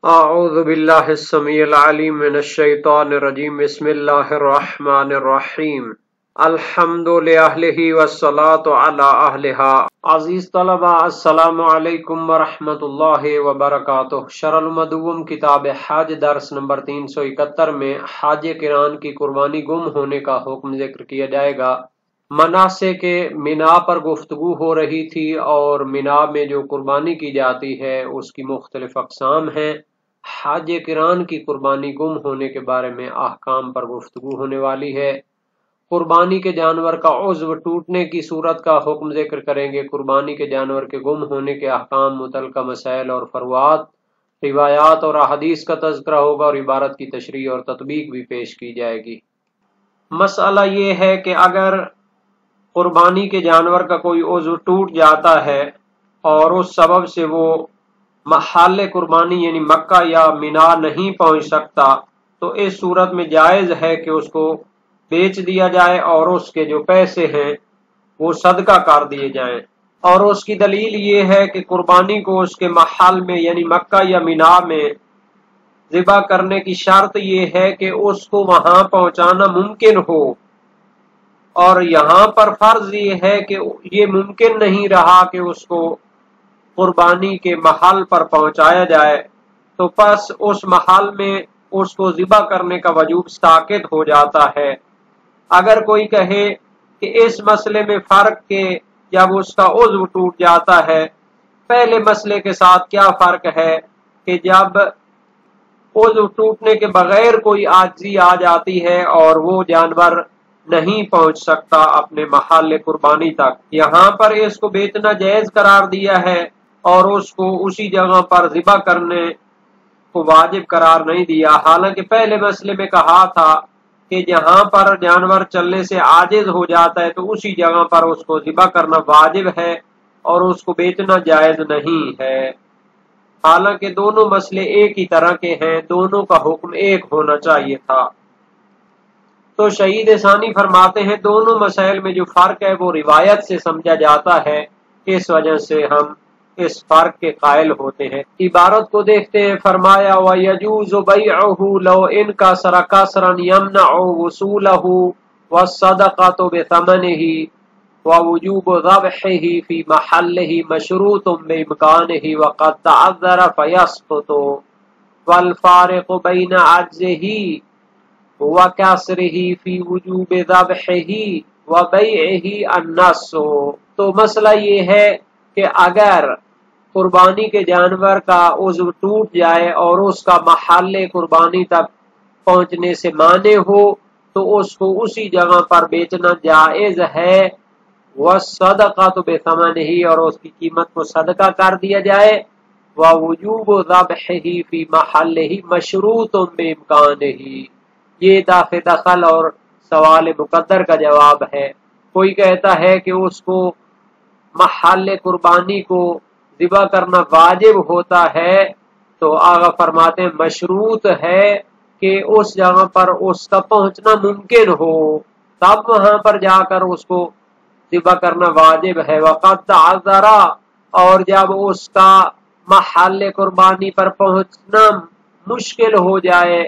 اعوذ باللہ السمیع العلیم من الشیطان الرجیم بسم اللہ الرحمن الرحیم الحمد لأہلہ والصلاة علی اہلہا۔ عزیز طلبہ السلام علیکم ورحمۃ اللہ وبرکاتہ۔ شرح المدوم کتاب حج درس نمبر 371 میں حاج کران کی قربانی گم ہونے کا حکم ذکر کیا جائے گا۔ مناسک کے مینا پر گفتگو ہو رہی تھی اور مینا میں جو قربانی کی جاتی ہے اس کی مختلف اقسام ہیں۔ حاج کران کی قربانی گم ہونے کے بارے میں احکام پر گفتگو ہونے والی ہے۔ قربانی کے جانور کا عضو ٹوٹنے کی صورت کا حکم ذکر کریں گے۔ قربانی کے جانور کے گم ہونے کے احکام، متعلقہ مسائل اور فروعات، روایات اور احادیث کا تذکرہ ہوگا اور عبارت کی تشریح اور تطبیق بھی پیش کی جائے گی۔ مسئلہ یہ ہے کہ اگر قربانی کے جانور کا کوئی عضو ٹوٹ جاتا ہے اور اس سبب سے وہ محل قربانی یعنی مکہ یا مینا نہیں پہنچ سکتا، تو اس صورت میں جائز ہے کہ اس کو بیچ دیا جائے اور اس کے جو پیسے ہیں وہ صدقہ کر دیے جائیں۔ اور اس کی دلیل یہ ہے کہ قربانی کو اس کے محل میں یعنی مکہ یا مینا میں ذبح کرنے کی شرط یہ ہے کہ اس کو وہاں پہنچانا ممکن ہو، اور یہاں پر فرض یہ ہے کہ یہ ممکن نہیں رہا کہ اس کو قربانی کے محل پر پہنچایا جائے، تو پس اس محل میں اس کو ذبح کرنے کا وجوب ساقط ہو جاتا ہے۔ اگر کوئی کہے کہ اس مسئلے میں فرق کہ جب اس کا عضو ٹوٹ جاتا ہے، پہلے مسئلے کے ساتھ کیا فرق ہے کہ جب عضو ٹوٹنے کے بغیر کوئی عاجزی آ جاتی ہے اور وہ جانور نہیں پہنچ سکتا اپنے محل قربانی تک، یہاں پر اس کو بیچنا جائز قرار دیا ہے اور اس کو اسی جگہ پر ذبح کرنے کو واجب قرار نہیں دیا۔ حالانکہ پہلے مسئلے میں کہا تھا کہ جہاں پر جانور چلنے سے عاجز ہو جاتا ہے تو اسی جگہ پر اس کو ذبح کرنا واجب ہے اور اس کو بیچنا جائز نہیں ہے۔ حالانکہ دونوں مسئلے ایک ہی طرح کے ہیں، دونوں کا حکم ایک ہونا چاہیے تھا۔ تو شہید ثانی فرماتے ہیں دونوں مسائل میں جو فرق ہے وہ روایت سے سمجھا جاتا ہے، اس وجہ سے ہم اس فرق کے قائل ہوتے ہیں۔ عبارت کو دیکھتے ہیں، فرمایا وَيَجُوزُ بَيْعُهُ لَوْ إِنْكَسَرَ كَسْرًا يَمْنَعُ وُصُولَهُ وَالصَّدَقَةُ بِثَمَنِهِ وَوُجُوبُ ذَبْحِهِ فِي مَحَلِّهِ مَشْرُوطٌ بِإِمْكَانِهِ وَقَدْ تَعَذَّرَ فَيَسْقُطُ وَالْفَارِقُ بَيْنَ عَجْزِهِ وَكَسْرِهِ فِي وُجُوبِ ذَبْحِهِ وَبَيْعِهِ النَّصُ۔ تو مسئلہ یہ ہے کہ اگر قربانی کے جانور کا عضو ٹوٹ جائے اور اس کا محل قربانی تک پہنچنے سے مانع ہو تو اس کو اسی جگہ پر بیچنا جائز ہے، وَالصَّدَقَةُ بِثَمَنِهِ اور اس کی قیمت کو صدقہ کر دیا جائے، وَوُجُوبُ ذَبْحِهِ فِي مَحَلِّهِ مَشْرُوطٌ بِإِمْكَانِهِ۔ یہ داخل اور سوال مقدر کا جواب ہے۔ کوئی کہتا ہے کہ اس کو محل قربانی کو ذبح کرنا واجب ہوتا ہے، تو آغا فرماتے ہیں مشروط ہے کہ اس جگہ پر اس کا پہنچنا ممکن ہو، تب وہاں پر جا کر اس کو ذبح کرنا واجب ہے۔ وقت تعذرا، اور جب اس کا محل قربانی پر پہنچنا مشکل ہو جائے،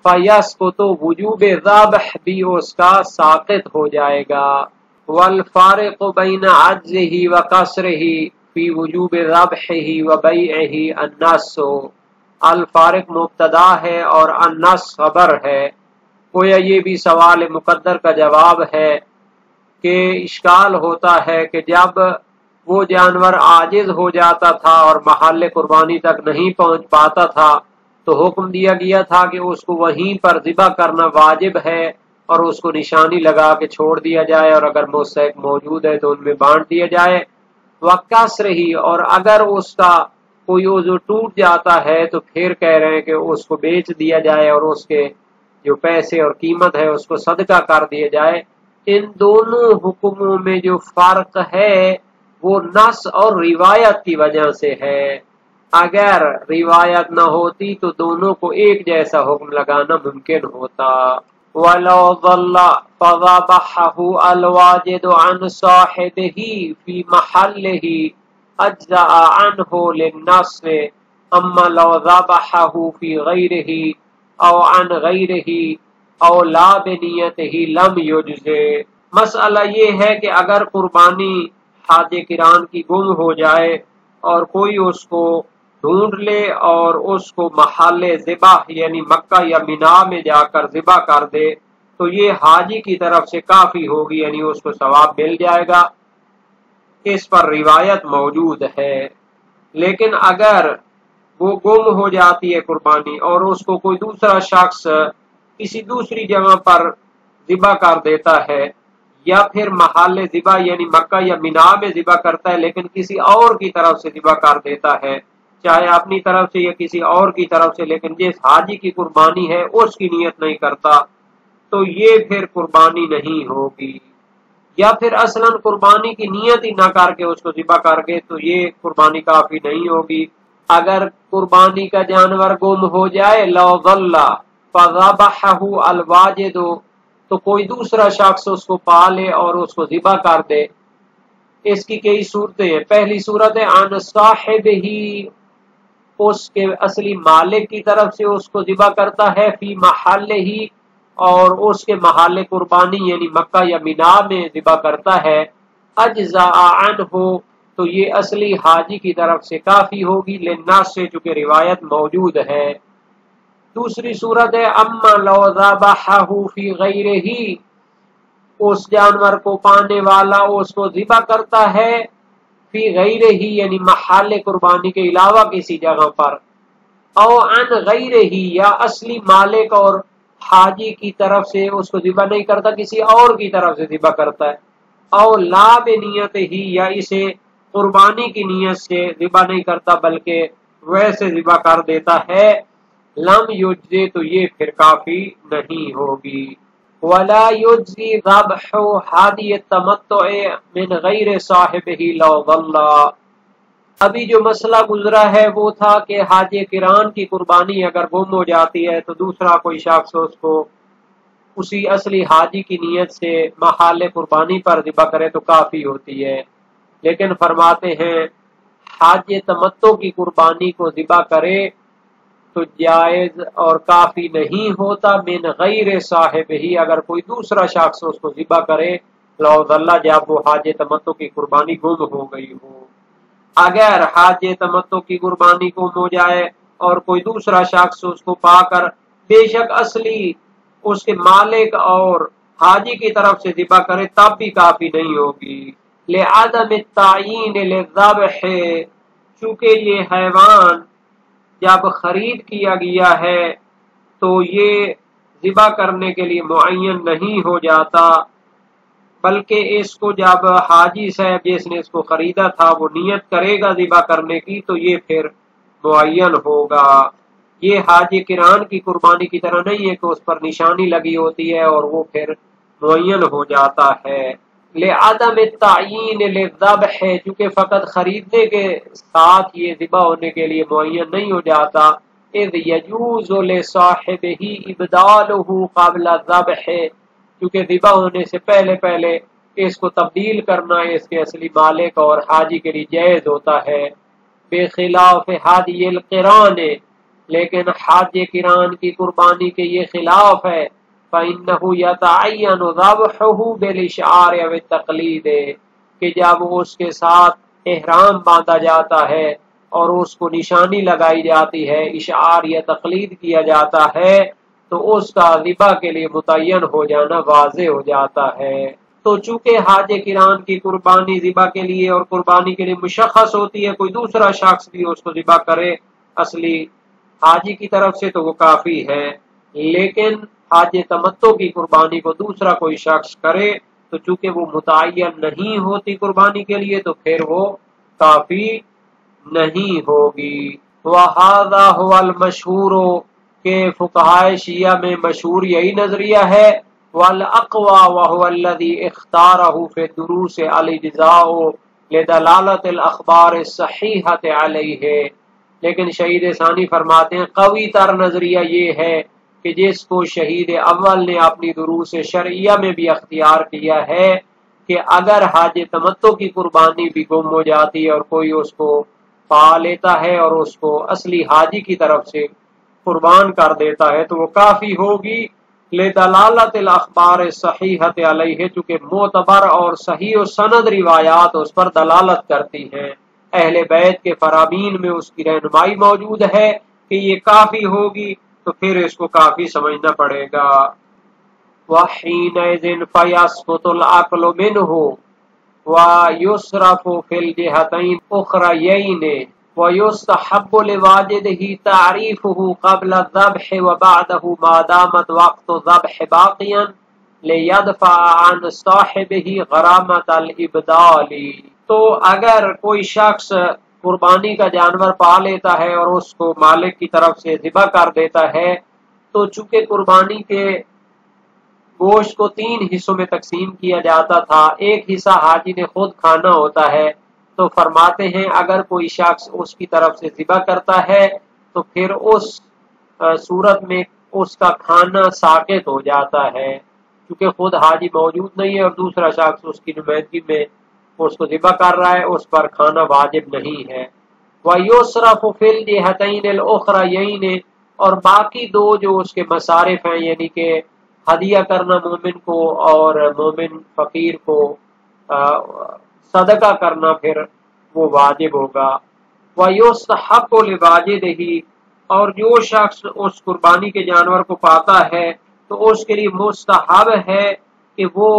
فَيَسْقُطُ وُجُوبِ ذَبْحِ بھی اس کا ساقط ہو جائے گا۔ وَالْفَارِقُ بَيْنَ عَجْزِهِ وَقَصْرِهِ فِي وُجُوبِ ذَبْحِهِ وَبَيْعِهِ النَّصُ۔ الفارق مبتدا ہے اور النص خبر ہے۔ گویا یہ بھی سوال مقدر کا جواب ہے کہ اشکال ہوتا ہے کہ جب وہ جانور عاجز ہو جاتا تھا اور محل قربانی تک نہیں پہنچ پاتا تھا تو حکم دیا گیا تھا کہ اس کو وہیں پر ذبح کرنا واجب ہے اور اس کو نشانی لگا کے چھوڑ دیا جائے، اور اگر مستحق موجود ہے تو ان میں بانٹ دیا جائے۔ وَكَسْرِهِ، اور اگر اس کا کوئی عضو ٹوٹ جاتا ہے تو پھر کہہ رہے ہیں کہ اس کو بیچ دیا جائے اور اس کے جو پیسے اور قیمت ہے اس کو صدقہ کر دیا جائے۔ ان دونوں حکموں میں جو فرق ہے وہ نص اور روایت کی وجہ سے ہے۔ اگر روایت نہ ہوتی تو دونوں کو ایک جیسا حکم لگانا ممکن ہوتا۔ وَلَوْ ضَلَّ فَذَبَحَهُ الْوَاجِدُ عَنْ صَاحِبِهِ فِي مَحَلِّهِ أَجْزَأَ عَنْهُ لِلنَّصِّ اما لو ذبحہ فی غیرہ او عن غیرہ او لا بنیتہ لم یجزے۔ مسئلہ یہ ہے کہ اگر قربانی حاج کران کی گم ہو جائے اور کوئی اس کو ڈھونڈ لے اور اس کو محل ذبح یعنی مکہ یا مینا میں جا کر ذبح کر دے تو یہ حاجی کی طرف سے کافی ہوگی، یعنی اس کو ثواب مل جائے گا۔ اس پر روایت موجود ہے۔ لیکن اگر وہ گم ہو جاتی ہے قربانی اور اس کو کوئی دوسرا شخص کسی دوسری جگہ پر ذبح کر دیتا ہے یا پھر محل ذبح یعنی مکہ یا مینا میں ذبح کرتا ہے لیکن کسی اور کی طرف سے ذبح کر دیتا ہے، چاہے اپنی طرف سے یا کسی اور کی طرف سے، لیکن جس حاجی کی قربانی ہے اس کی نیت نہیں کرتا تو یہ پھر قربانی نہیں ہوگی۔ یا پھر اصلاً قربانی کی نیت ہی نہ کر کے اس کو ذبح کر کے تو یہ قربانی کافی نہیں ہوگی۔ اگر قربانی کا جانور گم ہو جائے لو ضل فذبحہ الواجد، تو کوئی دوسرا شخص اس کو پا لے اور اس کو ذبح کر دے۔ اس کی کئی صورتیں ہیں۔ پہلی صورت ہے عن صاحب ہی، اس کے اصلی مالک کی طرف سے اس کو ذبح کرتا ہے، فی محل ہی، اور اس کے محل قربانی یعنی مکہ یا مینا میں ذبح کرتا ہے، اجزاء عنہ، تو یہ اصلی حاجی کی طرف سے کافی ہوگی، للناس سے چونکہ روایت موجود ہے۔ دوسری صورت ہے اما لو ذبحہ فی غیرہ، اس جانور کو پانے والا اس کو ذبح کرتا ہے فی غیرہ یعنی محل قربانی کے علاوہ کسی جگہ پر، او عن غیرہ یا اصلی مالک اور حاجی کی طرف سے اس کو ذبح نہیں کرتا، کسی اور کی طرف سے ذبح کرتا ہے، او لا بنیت ہی یا اسے قربانی کی نیت سے ذبح نہیں کرتا بلکہ ویسے ذبح کر دیتا ہے، لم یجزے، تو یہ پھر کافی نہیں ہوگی۔ ولا یجزی ذبح ہادی التمتع من غیر صاحبہ لو ضل۔ ابھی جو مسئلہ گزرا ہے وہ تھا کہ حاج کران کی قربانی اگر گم ہو جاتی ہے تو دوسرا کوئی شخص اس کو اسی اصلی حاجی کی نیت سے محال قربانی پر ذبح کرے تو کافی ہوتی ہے۔ لیکن فرماتے ہیں حاج تمتع کی قربانی کو ذبح کرے تو جائز اور کافی نہیں ہوتا من غیر صاحب ہی، اگر کوئی دوسرا شخص اس کو ذبح کرے لو ضل، جب وہ حاج تمتع کی قربانی گم ہو گئی ہو۔ اگر حاج تمتع کی قربانی گم ہو جائے اور کوئی دوسرا شخص اس کو پا کر بے شک اصلی اس کے مالک اور حاجی کی طرف سے ذبح کرے تب بھی کافی نہیں ہوگی۔ لعدم التعیین للذبح، چونکہ یہ حیوان جب خرید کیا گیا ہے تو یہ ذبح کرنے کے لیے معین نہیں ہو جاتا، بلکہ اس کو جب حاجی صاحب جس نے اس کو خریدا تھا وہ نیت کرے گا ذبح کرنے کی تو یہ پھر معین ہوگا۔ یہ حاج کران کی قربانی کی طرح نہیں ہے کہ اس پر نشانی لگی ہوتی ہے اور وہ پھر معین ہو جاتا ہے۔ لعدم التعیین للذبح، چونکہ فقط خریدنے کے ساتھ یہ ذبح ہونے کے لیے معین نہیں ہو جاتا، اذ یجوز لصاحبہ ابدالہ قبل الذبح، کیونکہ ذبح ہونے سے پہلے اس کو تبدیل کرنا اس کے اصلی مالک اور حاجی کے لیے جائز ہوتا ہے، بخلاف ہادی القران، لیکن حاج کران کی قربانی کے یہ خلاف ہے، فإنه يتعين ذبحه بالإشعار و التقلید، کہ جب اس کے ساتھ احرام باندھا جاتا ہے اور اس کو نشانی لگائی جاتی ہے، اشعار یا تقلید کیا جاتا ہے، تو اس کا ذبح کے لیے متعین ہو جانا واضح ہو جاتا ہے۔ تو چونکہ حاج کران کی قربانی ذبح کے لیے اور قربانی کے لیے مشخص ہوتی ہے، کوئی دوسرا شخص بھی اس کو ذبح کرے اصلی حاجی کی طرف سے تو وہ کافی ہے، لیکن حاج تمتع کی قربانی کو دوسرا کوئی شخص کرے تو چونکہ وہ متعین نہیں ہوتی قربانی کے لیے تو پھر وہ کافی نہیں ہوگی۔ وَهَذَا هُوَ الْمَشْهُورُ، کہ فقہائے شیعہ میں مشہور یہی نظریہ ہے، وَالْأَقْوَى وَهُوَ الَّذِي اخْتَارَهُ فِي الدُّرُوسِ الْإِجْزَاءُ لِدَلَالَةِ الْأَخْبَارِ الصَّحِيحَةِ عَلَيْهِ، لیکن شہید ثانی فرماتے ہیں قوی تر نظریہ یہ ہے کہ جس کو شہید اول نے اپنی دروس شرعیہ میں بھی اختیار کیا ہے کہ اگر حاج تمتع کی قربانی بھی گم ہو جاتی ہے اور کوئی اس کو پا لیتا ہے اور اس کو اصلی حاجی کی طرف سے قربان کر دیتا ہے تو وہ کافی ہوگی لدلالت الاخبار صحیحۃ علیہ، چونکہ معتبر اور صحیح و سند روایات اس پر دلالت کرتی ہیں، اہل بیت کے فرامین میں اس کی رہنمائی موجود ہے کہ یہ کافی ہوگی، تو پھر اس کو کافی سمجھنا پڑے گا۔ وحینئذ فیسقط العقل منہ ویصرف فی الجہتین اخریین ویستحب لواجدہ تعریفہ قبل الذبح وبعدہ ما دامت وقت الذبح باقیا لیدفع عن صاحبہ غرامۃ الابدال۔ تو اگر کوئی شخص قربانی کا جانور پا لیتا ہے اور اس کو مالک کی طرف سے ذبح کر دیتا ہے، تو چونکہ قربانی کے گوشت کو 3 حصوں میں تقسیم کیا جاتا تھا، ایک حصہ حاجی نے خود کھانا ہوتا ہے، تو فرماتے ہیں اگر کوئی شخص اس کی طرف سے ذبح کرتا ہے تو پھر اس صورت میں اس کا کھانا ساقط ہو جاتا ہے، کیونکہ خود حاجی موجود نہیں ہے اور دوسرا شخص اس کی نمائندگی میں اس کو ذبح کر رہا ہے، اس پر کھانا واجب نہیں ہے۔ وَيُصْرَفُ فِي الْجِهَتَيْنِ الْأُخْرَيَيْنِ، اور باقی 2 جو اس کے مصارف ہیں، یعنی کہ ہدیہ کرنا مومن کو اور مومن فقیر کو صدقہ کرنا، پھر وہ واجب ہوگا۔ وَيُسْتَحَبُّ لِوَاجِدِهِ، اور جو شخص اس قربانی کے جانور کو پاتا ہے تو اس کے لیے مستحب ہے کہ وہ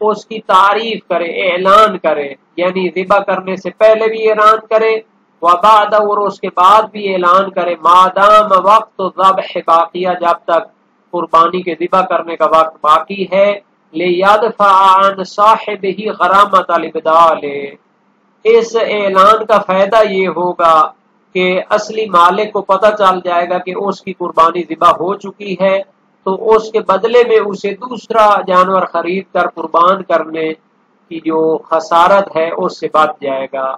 اس کی تعریف کرے، اعلان کرے، یعنی ذبح کرنے سے پہلے بھی اعلان کرے، وبعد، اور اس کے بعد بھی اعلان کرے، مادام وقت ذبح باقیہ، جب تک قربانی کے ذبح کرنے کا وقت باقی ہے، لیدفع عن صاحبہ غرامۃ الابدال۔ اس اعلان کا فائدہ یہ ہوگا کہ اصلی مالک کو پتہ چل جائے گا کہ اس کی قربانی ذبح ہو چکی ہے، تو اس کے بدلے میں اسے دوسرا جانور خرید کر قربان کرنے کی جو خسارت ہے اس سے بچ جائے گا۔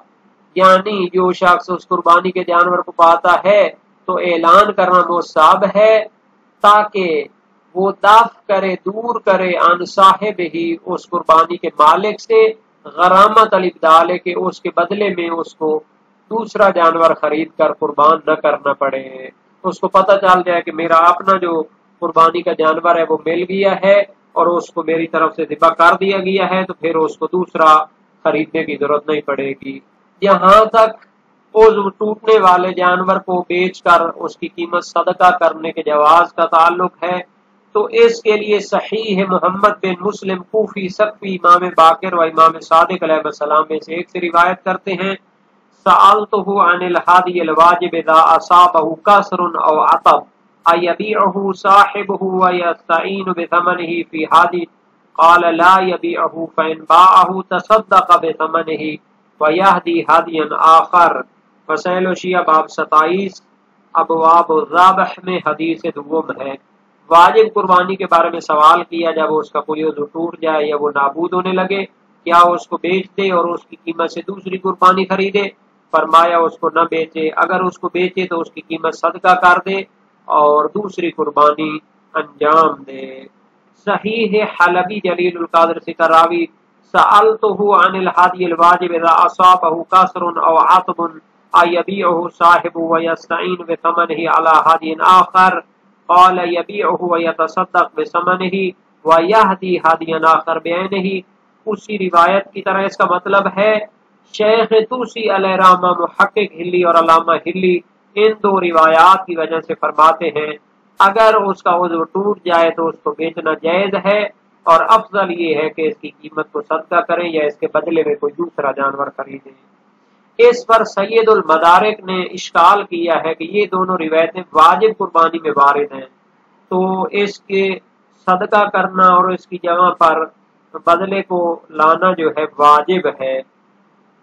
یعنی جو شخص اس قربانی کے جانور کو پاتا ہے تو اعلان کرنا مستحب ہے تاکہ وہ دفع کرے، دور کرے عن صاحب ہی، اس قربانی کے مالک سے، غرامت الابدال، کہ اس کے بدلے میں اس کو دوسرا جانور خرید کر قربان نہ کرنا پڑے۔ اس کو پتہ چل جائے کہ میرا اپنا جو قربانی کا جانور ہے وہ مل گیا ہے اور اس کو میری طرف سے ذبح کر دیا گیا ہے، تو پھر اس کو دوسرا خریدنے کی ضرورت نہیں پڑے گی۔ یہاں تک عضو ٹوٹنے والے جانور کو بیچ کر اس کی قیمت صدقہ کرنے کے جواز کا تعلق ہے، تو اس کے لیے صحیح محمد بن مسلم کوفی سقفی امام باقر و امام صادق علیہ السلام میں سے ایک سے روایت کرتے ہیں، سألتہ عن الحادی الواجب اذا اصابہ کسر او عطب ایبیعہ صاحبہ ویستعین بثمنہ فی حادی، قال لا یبیعہ فإن باعہ تصدق بثمنہ ویہدی حدیا آخر۔ وسائل الشیعہ باب 27 ابواب الذبح میں حدیث دوم ہے۔ واجب قربانی کے بارے میں سوال کیا، جب اس کا کوئی عضو ٹوٹ جائے یا وہ نابود ہونے لگے، کیا اس کو بیچ دے اور اس کی قیمت سے دوسری قربانی خریدے؟ فرمایا اس کو نہ بیچے، اگر اس کو بیچے تو اس کی قیمت صدقہ کر دے اور دوسری قربانی انجام دے۔ صحیح حلبی جلیل القدر سے راوی، سألتہ عن الحادی الواجب اذا اصابہ کسر او عطب ایبیعہ صاحب ویستعین بثمنہ علی حادی آخر، قال یبیعہ ویتصدق بثمنہ ویہدی حدیا آخر بعینہ۔ اسی روایت کی طرح اس کا مطلب ہے، شیخ توسی علیہ رحمہ، محقق ہلی اور علامہ ہلی ان 2 روایات کی وجہ سے فرماتے ہیں اگر اس کا عضو ٹوٹ جائے تو اس کو بیچنا جائز ہے، اور افضل یہ ہے کہ اس کی قیمت کو صدقہ کریں یا اس کے بدلے میں کوئی دوسرا جانور خریدیں۔ اس پر سید المدارک نے اشکال کیا ہے کہ یہ دونوں روایتیں واجب قربانی میں وارد ہیں، تو اس کے صدقہ کرنا اور اس کی جگہ پر بدلے کو لانا جو ہے واجب ہے،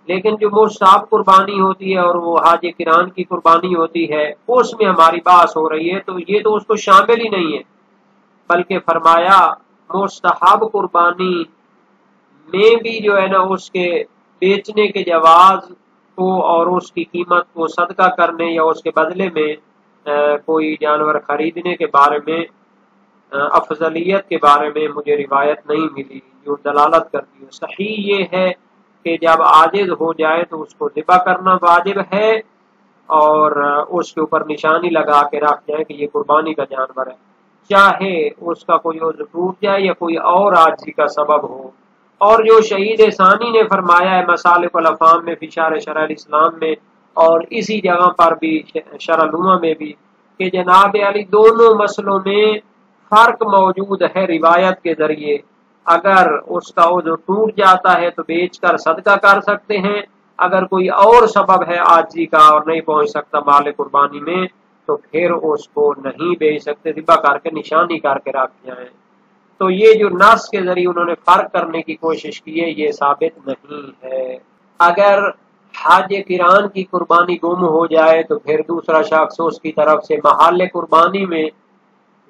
لیکن جو مستحب قربانی ہوتی ہے اور وہ حاج کران کی قربانی ہوتی ہے اس میں ہماری بحث ہو رہی ہے، تو یہ تو اس کو شامل ہی نہیں ہے، بلکہ فرمایا مستحب قربانی میں بھی جو ہے نا اس کے بیچنے کے جواز کو اور اس کی قیمت کو صدقہ کرنے یا اس کے بدلے میں کوئی جانور خریدنے کے بارے میں افضلیت کے بارے میں مجھے روایت نہیں ملی جو دلالت کرتی ہے۔ صحیح یہ ہے کہ جب عاجز ہو جائے تو اس کو ذبح کرنا واجب ہے، اور اس کے اوپر نشانی لگا کے رکھ جائے کہ یہ قربانی کا جانور ہے، چاہے اس کا کوئی عضو ٹوٹ جائے یا کوئی اور عاجزی کا سبب ہو۔ اور جو شہید ثانی نے فرمایا ہے مسالک الافہام میں فی شرح الاسلام میں، اور اسی جگہ پر بھی شرح العلوم میں بھی، کہ جناب علی دونوں مسئلوں میں فرق موجود ہے روایت کے ذریعے۔ اگر اس کا عضو ٹوٹ جاتا ہے تو بیچ کر صدقہ کر سکتے ہیں، اگر کوئی اور سبب ہے عاجزی کا اور نہیں پہنچ سکتا مال قربانی میں تو پھر اس کو نہیں بیچ سکتے، ذبح کر کے نشانی کر کے رکھ جائیں۔ تو یہ جو نص کے ذریعے انہوں نے فرق کرنے کی کوشش کی ہے یہ ثابت نہیں ہے۔ اگر حج قران کی قربانی گم ہو جائے تو پھر دوسرا شخص اس کی طرف سے محل قربانی میں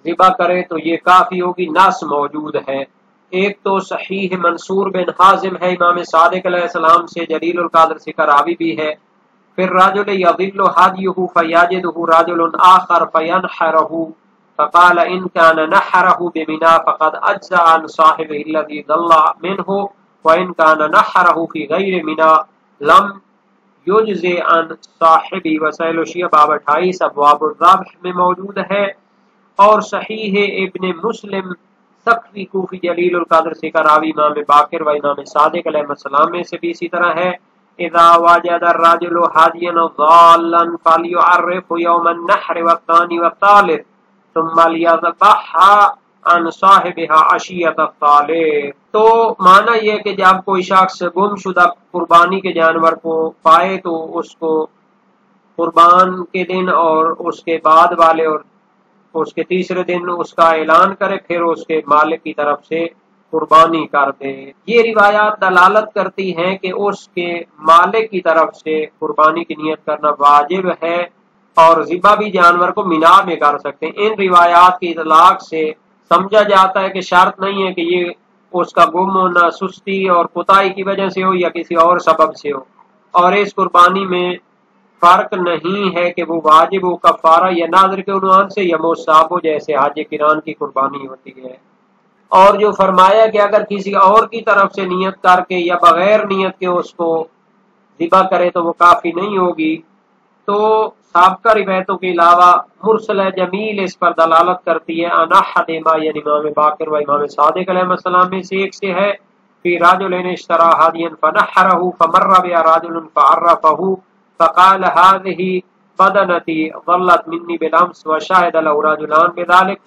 ذبح کرے تو یہ کافی ہوگی، نص موجود ہے۔ ایک تو صحیح منصور بن حازم ہے امام صادق علیہ السلام سے، جلیل القدر سے راوی بھی ہے۔ پھر رجل یضل هدیه فیجده رجل آخر فینحره فقال ان كان نحره بمنا فقد اجزا عن صاحبه الذي ضل منه وان كان نحره في غير منا لم یجزی عن صاحبی۔ وسائل الشیعہ باب 28 ابواب الذبح میں موجود ہے۔ اور صحیح ابن مسلم سقفی کوفی جلیل القدر سے راوی امام باقر و امام صادق علیہ السلام میں سے بھی اسی طرح ہے، اذا وجد الرجل هادیا ضالا فليعرف يوم النحر والثاني والثالث ثم ليذبحها عن صاحبها عشیۃ الثالث۔ تو معنی یہ کہ جب کوئی شخص گم شدہ قربانی کے جانور کو پائے تو اس کو قربان کے دن اور اس کے بعد والے اور اس کے تیسرے دن اس کا اعلان کرے، پھر اس کے مالک کی طرف سے قربانی کر دے۔ یہ روایات دلالت کرتی ہیں کہ اس کے مالک کی طرف سے قربانی کی نیت کرنا واجب ہے، اور ذبح بھی جانور کو مینا میں کر سکتے ہیں۔ ان روایات کی اطلاق سے سمجھا جاتا ہے کہ شرط نہیں ہے کہ یہ اس کا گم ہونا سستی اور کوتاہی کی وجہ سے ہو یا کسی اور سبب سے ہو، اور اس قربانی میں فرق نہیں ہے کہ وہ واجب ہو کفارہ یا ناظر کے عنوان سے یا مستحب ہو، جیسے حج قران کی قربانی ہوتی ہے۔ اور جو فرمایا کہ اگر کسی اور کی طرف سے نیت کر کے یا بغیر نیت کے اس کو ذبح کرے تو وہ کافی نہیں ہوگی، تو سابقہ روایتوں کے علاوہ مرسل جمیل اس پر دلالت کرتی ہے۔ انحد ما یعنی امام باقر و امام صادق علیہ السلام میں سے ایک سے ہے، فی رجل اشترى هادیا فنحره فمر بها رجل فعرفه فقال هذه بدنتي ضلت مني بالامس وشهد له رجلان بذلك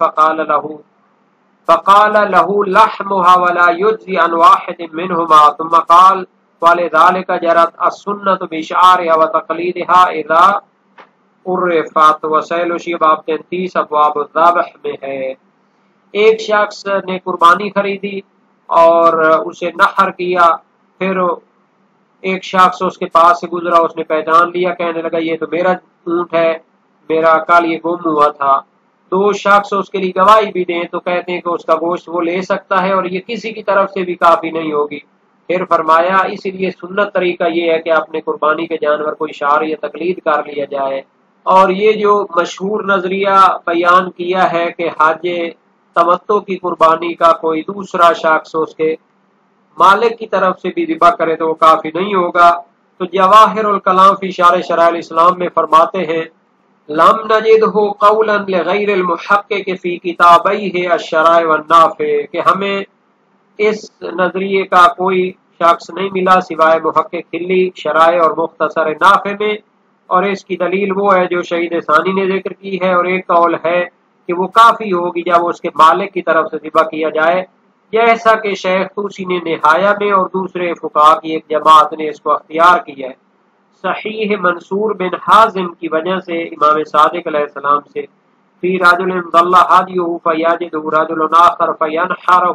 فقال له لحمها ولا يجزي عن واحد منهما ثم قال ولذلك جرت السنة بشعارها وتقليدها اذا عرفت۔ وسائل الشیعہ باب 33 ابواب الذبح میں ہے۔ ایک شخص نے قربانی خریدی اور اسے نحر کیا، پھر ایک شخص اس کے پاس سے گزرا، اس نے پہچان لیا، کہنے لگا یہ تو میرا اونٹ ہے، میرا کل یہ گم ہوا تھا۔ دو شخص اس کے لیے گواہی بھی دیں تو کہتے ہیں کہ اس کا گوشت وہ لے سکتا ہے، اور یہ کسی کی طرف سے بھی کافی نہیں ہوگی۔ پھر فرمایا اسی لیے سنت طریقہ یہ ہے کہ اپنے قربانی کے جانور کو اشار یا تقلید کر لیا جائے۔ اور یہ جو مشہور نظریہ بیان کیا ہے کہ حج تمتع کی قربانی کا کوئی دوسرا شخص اس کے مالک کی طرف سے بھی ذبح کرے تو وہ کافی نہیں ہوگا، تو جواہر الکلام فی شرح الاسلام میں فرماتے ہیں لم نجدہ قولا لغیر المحقق فی کتابیہ الشرائع والنافع، کہ ہمیں اس نظریے کا کوئی شخص نہیں ملا سوائے محقق خلی شرائع اور مختصر نافع میں، اور اس کی دلیل وہ ہے جو شہید ثانی نے ذکر کی ہے۔ اور ایک قول ہے کہ وہ کافی ہوگی جب اس کے مالک کی طرف سے ذبح کیا جائے، جیسا کہ شیخ طوسی نے نہایہ میں اور دوسرے فقہا کی ایک جماعت نے اس کو اختیار کیا ہے۔ صحیح منصور بن حازم کی وجہ سے امام صادق علیہ السلام سے فی رجل ضل هدیہ فیجدہ رجل آخر فینحرہ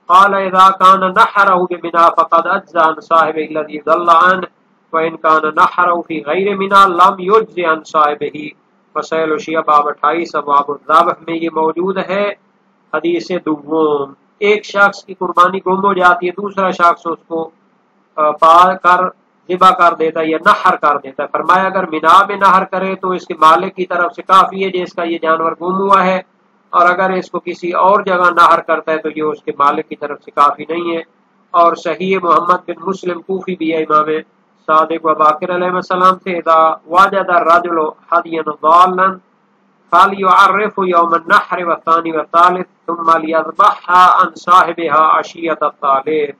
قال اذا كان نحرہ بمنا فقد اجزا عن صاحبہ الذی ضل عنہ وان كان نحرہ فی غیر منا لم یجزی عن صاحبہ۔ وسائل الشیعہ باب 28 ابواب الذبح میں یہ موجود ہے۔ حدیث دوم، ایک شخص کی قربانی گم ہو جاتی ہے، دوسرا شخص اس کو پا کر ذبح کر دیتا ہے یا نحر کر دیتا ہے۔ فرمایا اگر مینا میں نحر کرے تو اس کے مالک کی طرف سے کافی ہے جس کا یہ جانور گم ہوا ہے، اور اگر اس کو کسی اور جگہ نحر کرتا ہے تو یہ اس کے مالک کی طرف سے کافی نہیں ہے۔ اور صحیح محمد بن مسلم کوفی بھی ہے امام صادق و باقر علیہ السلام سے، اذا وجد الرجل حدیا ضالا فلیعرف یوم النحر والثانی والثالث ثم لیذبحها عن صاحبها عشیۃ الثالث۔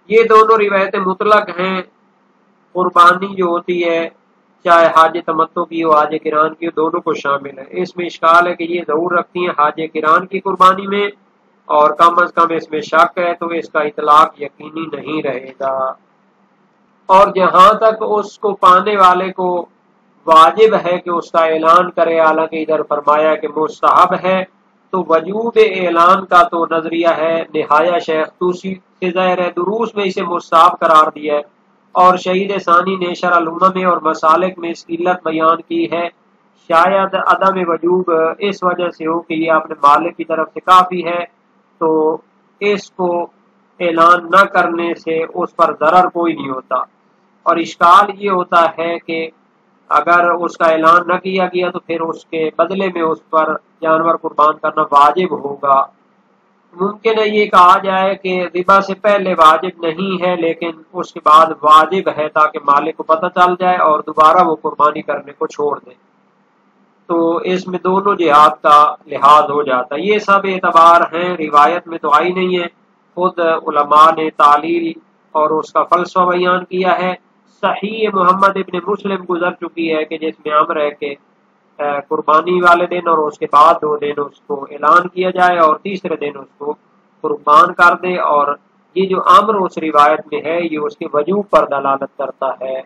یہ دونوں روایتیں مطلق ہیں، قربانی جو ہوتی ہے چاہے حاج تمتع کی ہو حاج کران کی ہو، دونوں کو شامل ہے۔ اس میں اشکال ہے کہ یہ ضرور رکھتی ہیں حاج کران کی قربانی میں، اور کم از کم اس میں شک ہے تو اس کا اطلاق یقینی نہیں رہے گا۔ اور جہاں تک اس کو پانے والے کو واجب ہے کہ اس کا اعلان کرے، حالانکہ ادھر فرمایا کہ مستحب ہے، تو وجوب اعلان کا تو نظریہ ہے نہایہ شیخ توسی سے ظاہر ہے، دروس میں اسے مستحب قرار دیا ہے، اور شہید ثانی نے شرح الامم اور مسالک میں اس کی علت بیان کی ہے۔ شاید عدم وجوب اس وجہ سے ہو کہ یہ اپنے مالک کی طرف سے کافی ہے، تو اس کو اعلان نہ کرنے سے اس پر ضرر کوئی نہیں ہوتا۔ اور اشکال یہ ہوتا ہے کہ اگر اس کا اعلان نہ کیا گیا تو پھر اس کے بدلے میں اس پر جانور قربان کرنا واجب ہوگا۔ ممکن ہے یہ کہا جائے کہ ذبح سے پہلے واجب نہیں ہے لیکن اس کے بعد واجب ہے، تاکہ مالک کو پتہ چل جائے اور دوبارہ وہ قربانی کرنے کو چھوڑ دے، تو اس میں دونوں جہات کا لحاظ ہو جاتا ہے۔ یہ سب اعتبار ہیں، روایت میں تو آئی نہیں ہے، خود علماء نے تعلیل اور اس کا فلسفہ بیان کیا ہے۔ صحیح محمد ابن مسلم گزر چکی ہے کہ جس میں امر ہے کہ قربانی والے دن اور اس کے بعد 2 دن اس کو اعلان کیا جائے اور تیسرے دن اس کو قربان کر دے، اور یہ جو امر اس روایت میں ہے یہ اس کے وجوب پر دلالت کرتا ہے۔